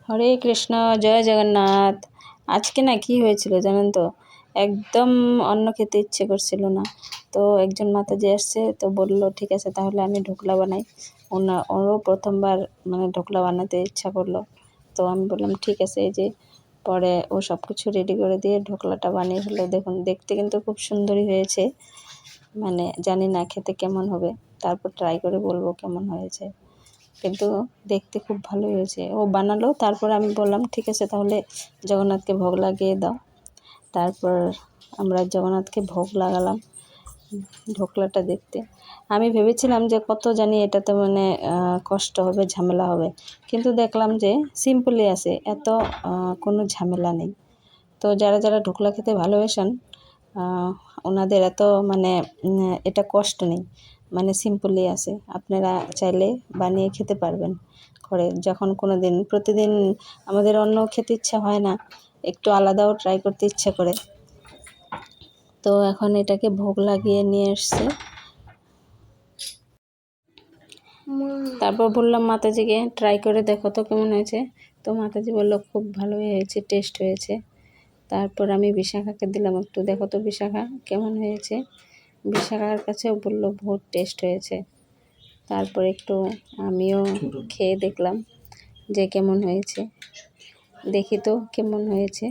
হরে কৃষ্ণ, জয় জগন্নাথ। আজকে না কি হয়েছিল জানেন তো, একদম অন্ন খেতে ইচ্ছে করছিল না। তো একজন মাতাজি আসছে, তো বলল ঠিক আছে তাহলে আমি ঢোকলা বানাই। ওরও প্রথমবার মানে ঢোকলা বানাতে ইচ্ছা করলো। তো আমি বললাম ঠিক আছে। এই যে পরে ও সব কিছু রেডি করে দিয়ে ঢোকলাটা বানিয়ে ফেললো। দেখুন দেখতে কিন্তু খুব সুন্দরই হয়েছে। মানে জানি না খেতে কেমন হবে, তারপর ট্রাই করে বলবো কেমন হয়েছে। কিন্তু দেখতে খুব ভালো হয়েছে। ও বানালো, তারপর আমি বললাম ঠিক আছে তাহলে জগন্নাথকে ভোগ লাগিয়ে দাও। তারপর আমরা জগন্নাথকে ভোগ লাগালাম। ঢোকলাটা দেখতে আমি ভেবেছিলাম যে কত জানি এটাতে মানে কষ্ট হবে, ঝামেলা হবে, কিন্তু দেখলাম যে সিম্পলি আছে, এত কোনো ঝামেলা নেই। তো যারা যারা ঢোকলা খেতে ভালোবাসেন ওনাদের এত মানে এটা কষ্ট নেই, মানে সিম্পলি আছে। আপনারা চাইলে বানিয়ে খেতে পারবেন ঘরে। যখন কোনো দিন প্রতিদিন আমাদের অন্য খেতে ইচ্ছা হয় না, একটু আলাদাও ট্রাই করতে ইচ্ছা করে। তো এখন এটাকে ভোগ লাগিয়ে নিয়ে এসছে। তারপর বললাম মাতাজিকে ট্রাই করে দেখো তো কেমন হয়েছে। তো মাতাজি বললো খুব ভালোই হয়েছে, টেস্ট হয়েছে। তারপর আমি বিশাখাকে দিলাম একটু, দেখো তো বিশাখা কেমন হয়েছে। বিশাখার কাছেও বললো বহুত টেস্ট হয়েছে। তারপর একটু আমিও খেয়ে দেখলাম যে কেমন হয়েছে। দেখি তো কেমন হয়েছে।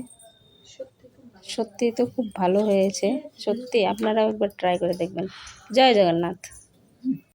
সত্যি তো খুব ভালো হয়েছে, সত্যি আপনারাও একবার ট্রাই করে দেখবেন। জয় জগন্নাথ।